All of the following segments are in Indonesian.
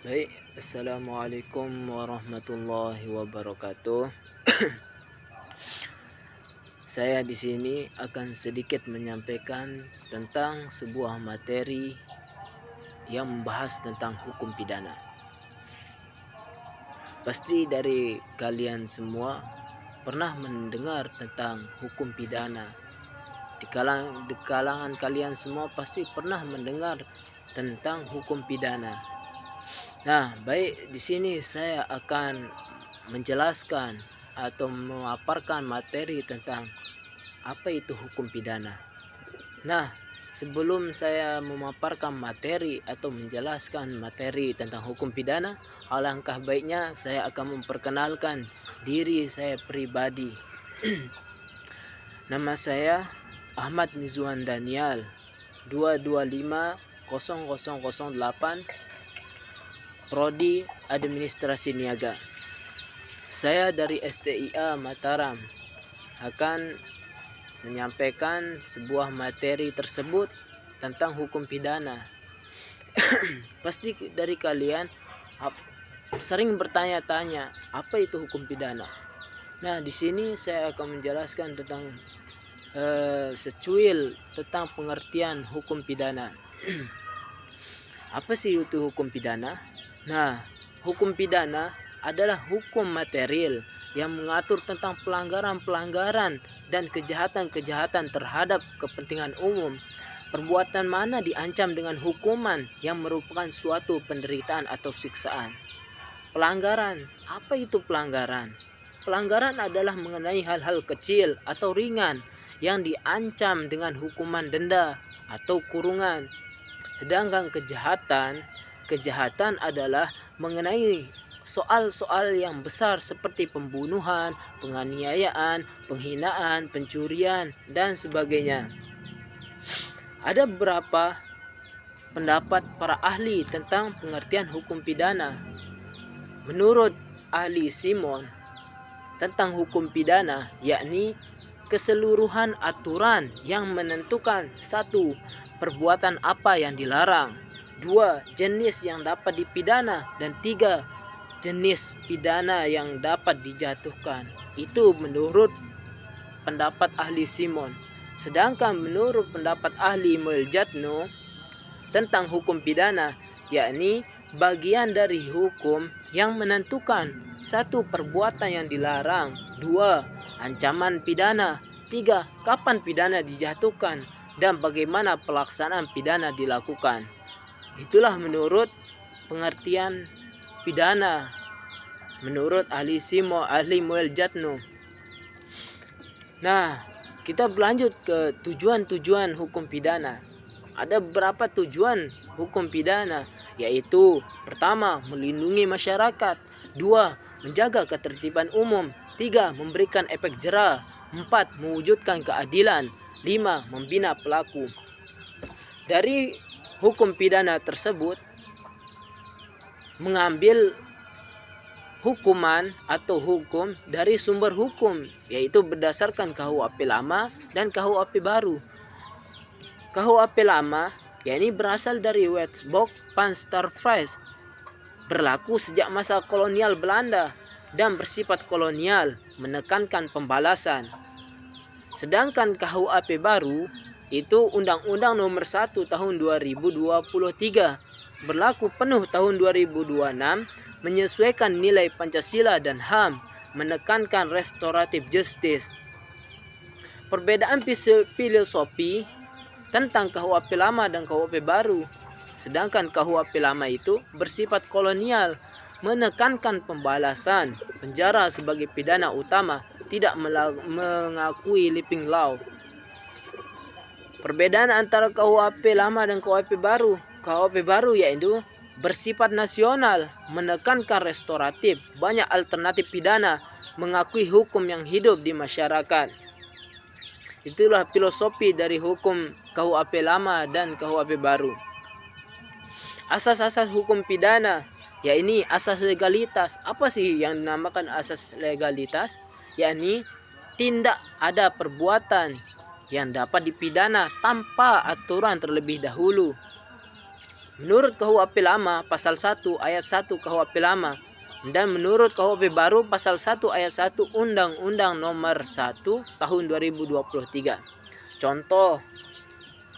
Baik, Assalamualaikum warahmatullahi wabarakatuh. Saya di sini akan sedikit menyampaikan tentang sebuah materi yang membahas tentang hukum pidana. Pasti dari kalian semua pernah mendengar tentang hukum pidana. Di kalangan kalian semua pasti pernah mendengar tentang hukum pidana. Nah, baik, di sini saya akan menjelaskan atau memaparkan materi tentang apa itu hukum pidana. Nah, sebelum saya memaparkan materi atau menjelaskan materi tentang hukum pidana, alangkah baiknya saya akan memperkenalkan diri saya pribadi. Nama saya Ahmad Mizuan Daniel, 2250008, Prodi Administrasi Niaga. Saya dari STIA Mataram akan menyampaikan sebuah materi tersebut tentang hukum pidana. Pasti dari kalian sering bertanya-tanya, apa itu hukum pidana? Nah, di sini saya akan menjelaskan tentang secuil tentang pengertian hukum pidana. Apa sih itu hukum pidana? Nah, hukum pidana adalah hukum material yang mengatur tentang pelanggaran-pelanggaran dan kejahatan-kejahatan terhadap kepentingan umum. Perbuatan mana diancam dengan hukuman yang merupakan suatu penderitaan atau siksaan. Pelanggaran, apa itu pelanggaran? Pelanggaran adalah mengenai hal-hal kecil atau ringan yang diancam dengan hukuman denda atau kurungan. Sedangkan kejahatan adalah mengenai soal-soal yang besar seperti pembunuhan, penganiayaan, penghinaan, pencurian, dan sebagainya. Ada beberapa pendapat para ahli tentang pengertian hukum pidana. Menurut ahli Simon tentang hukum pidana, yakni keseluruhan aturan yang menentukan: 1. Perbuatan apa yang dilarang, 2. Jenis yang dapat dipidana, dan 3. Jenis pidana yang dapat dijatuhkan. Itu menurut pendapat ahli Simon. Sedangkan menurut pendapat ahli Muljatno tentang hukum pidana, yakni bagian dari hukum yang menentukan: 1. Perbuatan yang dilarang, 2. Ancaman pidana, 3. Kapan pidana dijatuhkan, dan bagaimana pelaksanaan pidana dilakukan. Itulah menurut pengertian pidana menurut ahli Muljatno. Nah, kita berlanjut ke tujuan-tujuan hukum pidana. Ada beberapa tujuan hukum pidana, yaitu: pertama, melindungi masyarakat, 2. menjaga ketertiban umum, 3. memberikan efek jera, 4. mewujudkan keadilan, 5. membina pelaku. Dari hukum pidana tersebut mengambil hukuman atau hukum dari sumber hukum, yaitu berdasarkan KUHP lama dan KUHP baru. KUHP lama yakni berasal dari Wetboek van Starvest, berlaku sejak masa kolonial Belanda dan bersifat kolonial, menekankan pembalasan. Sedangkan KUHP baru itu Undang-Undang Nomor 1 Tahun 2023, berlaku penuh tahun 2026, menyesuaikan nilai Pancasila dan HAM, menekankan restoratif justice. Perbedaan filosofi tentang KUHP lama dan KUHP baru. Sedangkan KUHP lama itu bersifat kolonial, menekankan pembalasan, penjara sebagai pidana utama, tidak mengakui living law. Perbedaan antara KUHP lama dan KUHP baru. KUHP baru yaitu bersifat nasional, menekankan restoratif, banyak alternatif pidana, mengakui hukum yang hidup di masyarakat. Itulah filosofi dari hukum KUHP lama dan KUHP baru. Asas-asas hukum pidana, yakni asas legalitas. Apa sih yang dinamakan asas legalitas? Yakni tindak ada perbuatan yang dapat dipidana tanpa aturan terlebih dahulu. menurut KUHP lama pasal 1 ayat 1 KUHP lama dan menurut KUHP baru pasal 1 ayat 1 Undang-Undang Nomor 1 Tahun 2023.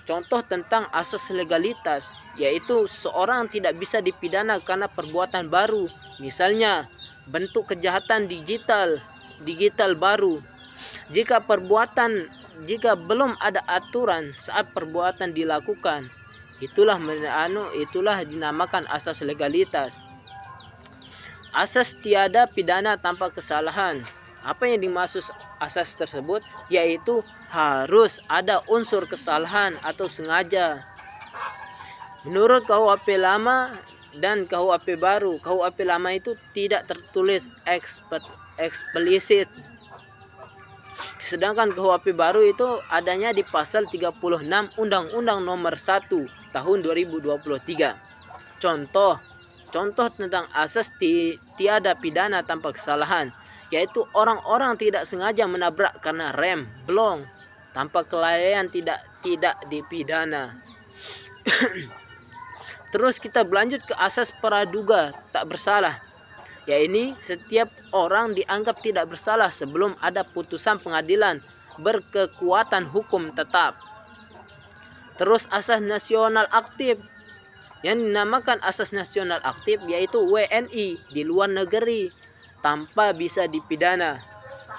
Contoh tentang asas legalitas, yaitu seorang tidak bisa dipidana karena perbuatan baru. Misalnya, bentuk kejahatan digital baru. Jika belum ada aturan saat perbuatan dilakukan, itulah dinamakan asas legalitas. Asas tiada pidana tanpa kesalahan. Apa yang dimaksud asas tersebut? Yaitu harus ada unsur kesalahan atau sengaja. Menurut KUHP lama dan KUHP baru, KUHP lama itu tidak tertulis eksplisit. Sedangkan KUHP baru itu adanya di pasal 36 Undang-Undang Nomor 1 Tahun 2023. Contoh tentang asas tiada pidana tanpa kesalahan, yaitu orang-orang tidak sengaja menabrak karena rem blong tanpa kelalaian tidak dipidana. Terus kita berlanjut ke asas praduga tak bersalah, yaitu setiap orang dianggap tidak bersalah sebelum ada putusan pengadilan berkekuatan hukum tetap. Terus asas nasional aktif, yang dinamakan asas nasional aktif yaitu WNI di luar negeri tanpa bisa dipidana.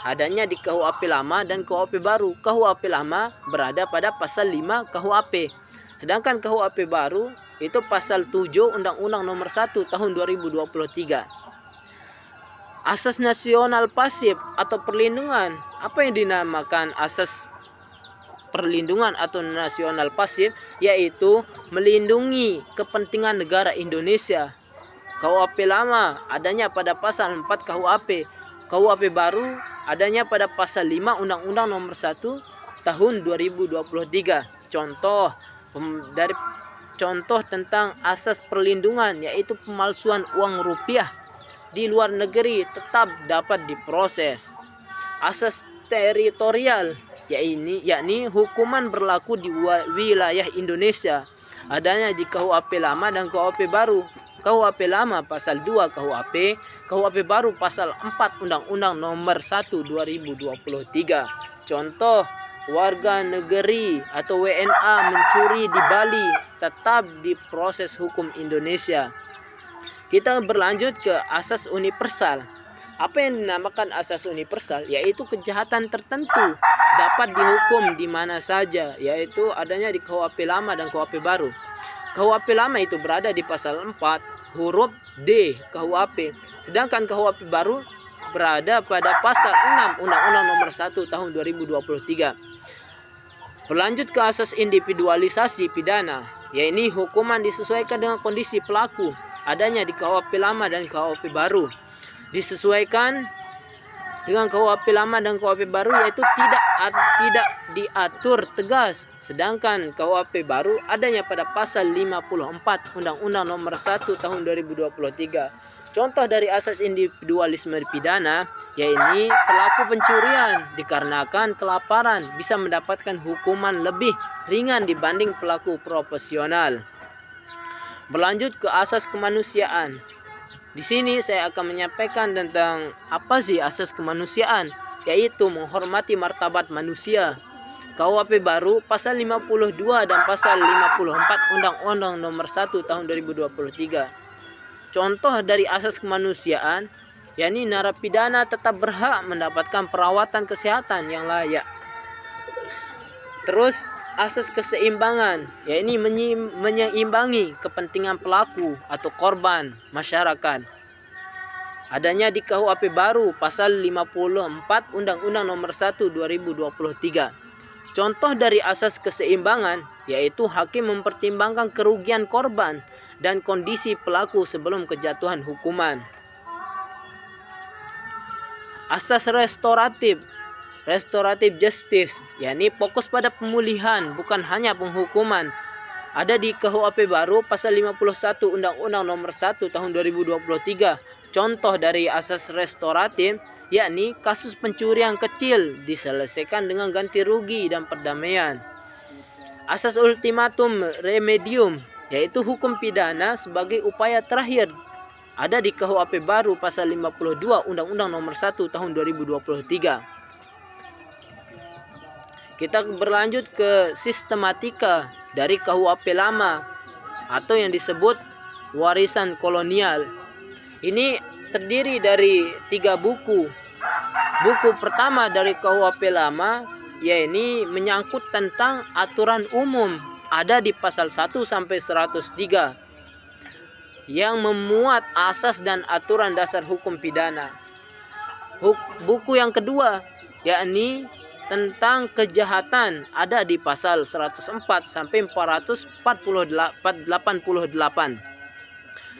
Adanya di KUHP lama dan KUHP baru. KUHP lama berada pada pasal 5 KUHP. Sedangkan KUHP baru itu pasal 7 Undang-Undang Nomor 1 Tahun 2023. Asas nasional pasif atau perlindungan. Apa yang dinamakan asas perlindungan atau nasional pasif? Yaitu melindungi kepentingan negara Indonesia. KUHP lama adanya pada pasal 4 KUHP. KUHP baru adanya pada pasal 5 Undang-Undang Nomor 1 Tahun 2023. Contoh tentang asas perlindungan, yaitu pemalsuan uang rupiah di luar negeri tetap dapat diproses. Asas teritorial, yakni hukuman berlaku di wilayah Indonesia, adanya di KUHP lama dan KUHP baru. KUHP lama pasal 2 KUHP baru pasal 4 Undang-Undang Nomor 1 2023. Contoh, warga negeri atau WNA mencuri di Bali tetap diproses hukum Indonesia. Kita berlanjut ke asas universal. Apa yang dinamakan asas universal? Yaitu kejahatan tertentu dapat dihukum di mana saja, yaitu adanya di KUHP lama dan KUHP baru. KUHP lama itu berada di pasal 4 huruf D KUHP, sedangkan KUHP baru berada pada pasal 6 Undang-Undang Nomor 1 Tahun 2023. Berlanjut ke asas individualisasi pidana, yaitu hukuman disesuaikan dengan kondisi pelaku, adanya di KUHP lama dan KUHP baru. Disesuaikan dengan KUHP lama dan KUHP baru, yaitu tidak diatur tegas, sedangkan KUHP baru adanya pada pasal 54 Undang-Undang Nomor 1 Tahun 2023. Contoh dari asas individualisme pidana, yaitu pelaku pencurian dikarenakan kelaparan bisa mendapatkan hukuman lebih ringan dibanding pelaku profesional. Berlanjut ke asas kemanusiaan. Di sini saya akan menyampaikan tentang apa sih asas kemanusiaan, yaitu menghormati martabat manusia. KUHP baru pasal 52 dan pasal 54 Undang-Undang Nomor 1 Tahun 2023. Contoh dari asas kemanusiaan, yakni narapidana tetap berhak mendapatkan perawatan kesehatan yang layak. Terus asas keseimbangan, yakni menyeimbangi kepentingan pelaku atau korban masyarakat. Adanya di KUHP baru pasal 54 Undang-Undang Nomor 1 2023. Contoh dari asas keseimbangan, yaitu hakim mempertimbangkan kerugian korban dan kondisi pelaku sebelum kejatuhan hukuman. Asas restoratif justice, yakni fokus pada pemulihan bukan hanya penghukuman. Ada di KUHP baru pasal 51 Undang-Undang Nomor 1 Tahun 2023. Contoh dari asas restoratif, yakni kasus pencurian kecil diselesaikan dengan ganti rugi dan perdamaian. Asas ultimatum remedium, yaitu hukum pidana sebagai upaya terakhir. Ada di KUHP baru pasal 52 Undang-Undang Nomor 1 Tahun 2023. Kita berlanjut ke sistematika dari KUHP lama atau yang disebut warisan kolonial. Ini terdiri dari 3 buku. Buku pertama dari KUHP lama yakni menyangkut tentang aturan umum, ada di pasal 1 sampai 103 yang memuat asas dan aturan dasar hukum pidana. Buku yang kedua yakni tentang kejahatan, ada di pasal 104 sampai 488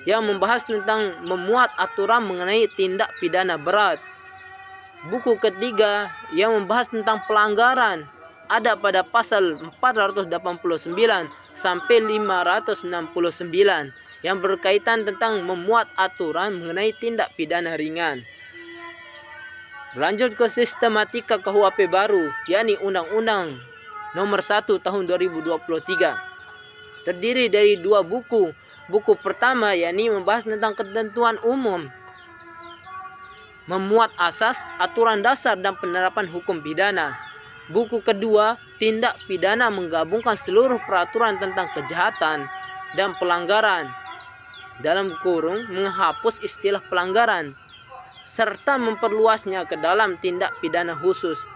yang membahas tentang memuat aturan mengenai tindak pidana berat. Buku ketiga yang membahas tentang pelanggaran, ada pada pasal 489 sampai 569 yang berkaitan tentang memuat aturan mengenai tindak pidana ringan. Lanjut ke sistematika KUHP baru, yakni Undang-Undang Nomor 1 Tahun 2023. Terdiri dari 2 buku. Buku pertama yakni membahas tentang ketentuan umum, memuat asas, aturan dasar dan penerapan hukum pidana. Buku kedua, tindak pidana, menggabungkan seluruh peraturan tentang kejahatan dan pelanggaran, dalam kurung menghapus istilah pelanggaran, serta memperluasnya ke dalam tindak pidana khusus.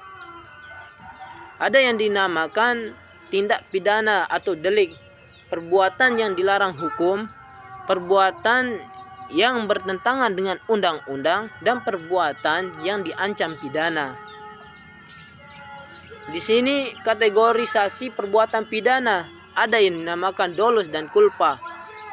Ada yang dinamakan tindak pidana atau delik, perbuatan yang dilarang hukum, perbuatan yang bertentangan dengan undang-undang, dan perbuatan yang diancam pidana. Di sini kategorisasi perbuatan pidana, ada yang dinamakan dolus dan culpa.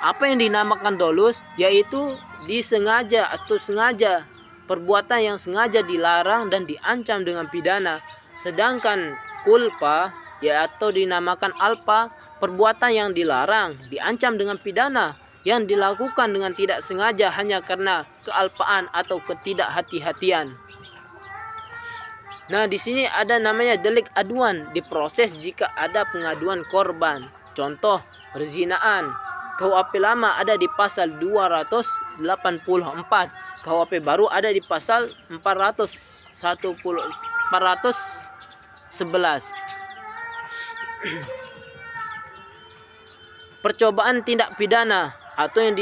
Apa yang dinamakan dolus? Yaitu disengaja atau sengaja, perbuatan yang sengaja dilarang dan diancam dengan pidana. Sedangkan culpa atau dinamakan alpa, perbuatan yang dilarang, diancam dengan pidana, yang dilakukan dengan tidak sengaja hanya karena kealpaan atau ketidakhati-hatian. Nah, di sini ada namanya delik aduan, diproses jika ada pengaduan korban. Contoh, perzinaan. KUHP lama ada di pasal 284, KUHP baru ada di pasal 411. Percobaan tindak pidana atau yang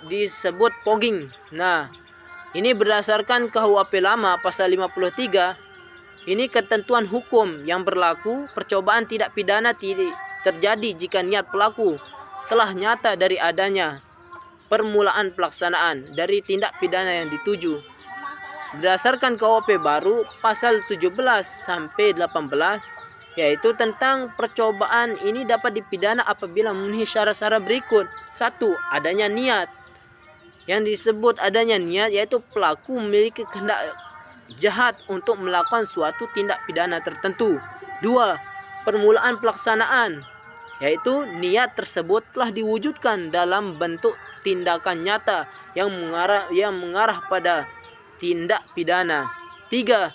disebut pogging. Nah, ini berdasarkan KUHP lama pasal 53. Ini ketentuan hukum yang berlaku. Percobaan tidak pidana terjadi jika niat pelaku telah nyata dari adanya permulaan pelaksanaan dari tindak pidana yang dituju. Berdasarkan KUHP baru pasal 17 sampai 18, yaitu tentang percobaan, ini dapat dipidana apabila memenuhi syarat-syarat berikut. 1. Adanya niat. Yang disebut adanya niat yaitu pelaku memiliki kehendak jahat untuk melakukan suatu tindak pidana tertentu. 2. Permulaan pelaksanaan, yaitu niat tersebut telah diwujudkan dalam bentuk tindakan nyata yang mengarah pada tindak pidana. 3.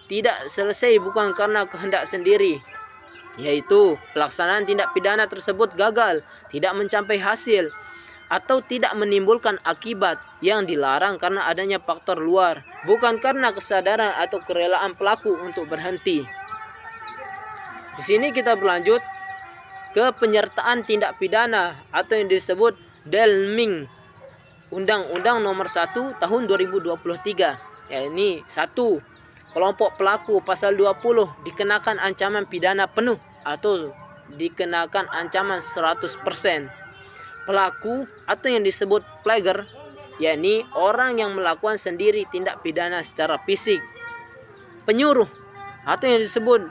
Tidak selesai bukan karena kehendak sendiri, yaitu pelaksanaan tindak pidana tersebut gagal, tidak mencapai hasil, atau tidak menimbulkan akibat yang dilarang karena adanya faktor luar, bukan karena kesadaran atau kerelaan pelaku untuk berhenti. Di sini kita berlanjut ke penyertaan tindak pidana atau yang disebut Delming, Undang-Undang Nomor 1 Tahun 2023. Yakni 1. Kelompok pelaku pasal 20 dikenakan ancaman pidana penuh atau dikenakan ancaman 100%. Pelaku atau yang disebut plager, yakni orang yang melakukan sendiri tindak pidana secara fisik. Penyuruh atau yang disebut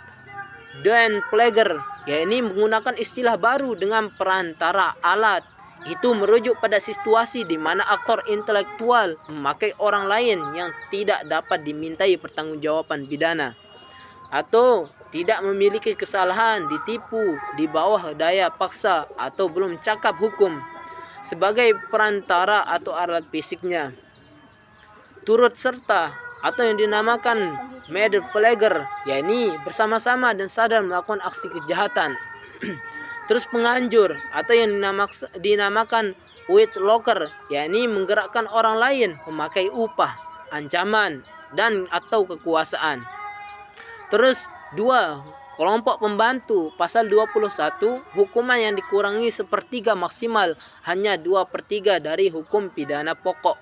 dan plager, yakni menggunakan istilah baru dengan perantara alat. Itu merujuk pada situasi di mana aktor intelektual memakai orang lain yang tidak dapat dimintai pertanggungjawaban pidana atau tidak memiliki kesalahan, ditipu, di bawah daya paksa atau belum cakap hukum sebagai perantara atau alat fisiknya. Turut serta atau yang dinamakan medplager, yakni bersama-sama dan sadar melakukan aksi kejahatan. Terus penganjur atau yang dinamakan wage locker, yakni menggerakkan orang lain memakai upah, ancaman, dan atau kekuasaan. Terus 2. Kelompok pembantu, pasal 21, hukuman yang dikurangi sepertiga maksimal hanya 2/3 dari hukum pidana pokok.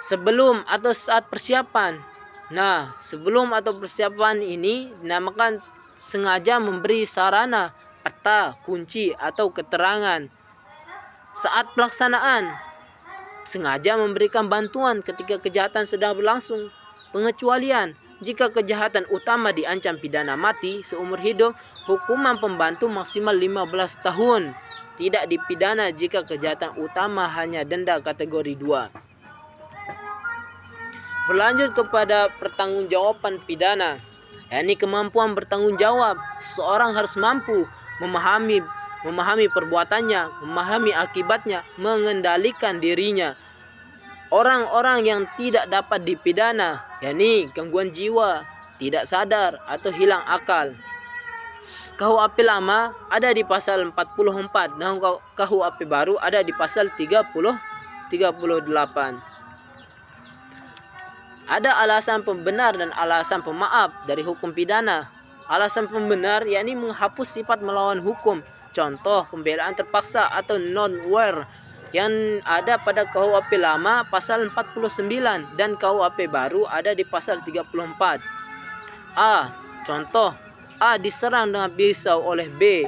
Sebelum atau saat persiapan. Nah, sebelum atau persiapan ini dinamakan sengaja memberi sarana, peta, kunci, atau keterangan. Saat pelaksanaan, sengaja memberikan bantuan ketika kejahatan sedang berlangsung. Pengecualian, jika kejahatan utama diancam pidana mati seumur hidup, hukuman pembantu maksimal 15 tahun. Tidak dipidana jika kejahatan utama hanya denda kategori 2. Berlanjut kepada pertanggungjawaban pidana, yakni kemampuan bertanggung jawab. Seseorang harus mampu memahami perbuatannya, memahami akibatnya, mengendalikan dirinya. Orang-orang yang tidak dapat dipidana, yakni gangguan jiwa, tidak sadar, atau hilang akal. KUHP lama ada di pasal 44 dan KUHP baru ada di pasal 38. Ada alasan pembenar dan alasan pemaaf dari hukum pidana. Alasan pembenar yakni menghapus sifat melawan hukum. Contoh pembelaan terpaksa atau non-ware yang ada pada KUHP lama pasal 49 dan KUHP baru ada di pasal 34. A. Contoh, A diserang dengan pisau oleh B.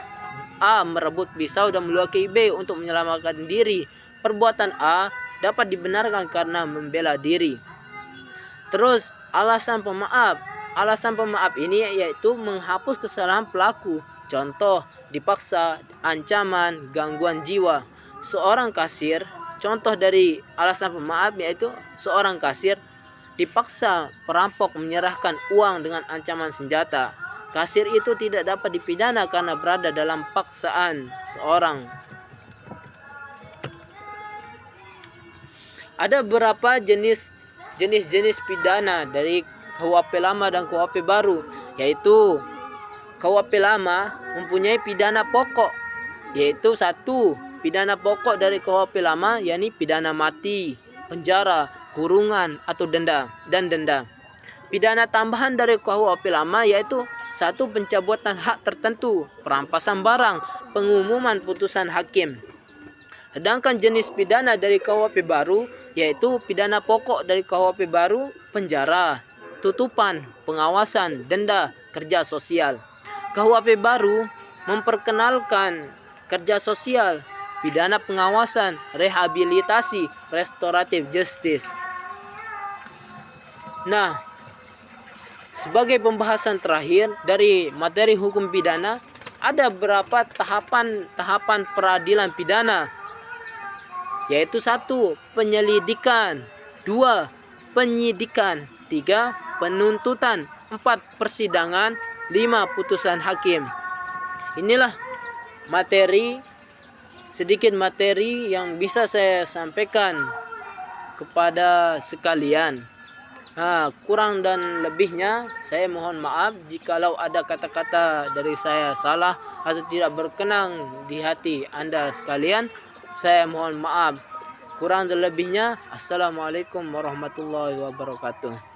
A merebut pisau dan melukai B untuk menyelamatkan diri. Perbuatan A dapat dibenarkan karena membela diri. Terus alasan pemaaf. Alasan pemaaf ini yaitu menghapus kesalahan pelaku. Contoh dipaksa, ancaman, gangguan jiwa. Seorang kasir, contoh dari alasan pemaaf yaitu seorang kasir dipaksa perampok menyerahkan uang dengan ancaman senjata. Kasir itu tidak dapat dipidana karena berada dalam paksaan seorang. Ada beberapa jenis pidana dari KUHP lama dan KUHP baru, yaitu KUHP lama mempunyai pidana pokok, yaitu 1. Pidana pokok dari KUHP lama yakni pidana mati, penjara, kurungan atau denda. Pidana tambahan dari KUHP lama yaitu 1. Pencabutan hak tertentu, perampasan barang, pengumuman putusan hakim. Sedangkan jenis pidana dari KUHP baru yaitu pidana pokok dari KUHP baru, penjara, tutupan, pengawasan, denda, kerja sosial. KUHP baru memperkenalkan kerja sosial, pidana pengawasan, rehabilitasi, restoratif justice. Nah, sebagai pembahasan terakhir dari materi hukum pidana, ada beberapa tahapan peradilan pidana, yaitu 1. Penyelidikan, 2. Penyidikan, 3. Penuntutan, 4. Persidangan, 5. Putusan hakim. Inilah sedikit materi yang bisa saya sampaikan kepada sekalian. Kurang dan lebihnya saya mohon maaf jikalau ada kata-kata dari saya salah atau tidak berkenan di hati Anda sekalian. Saya mohon maaf. Kurang dan lebihnya, assalamualaikum warahmatullahi wabarakatuh.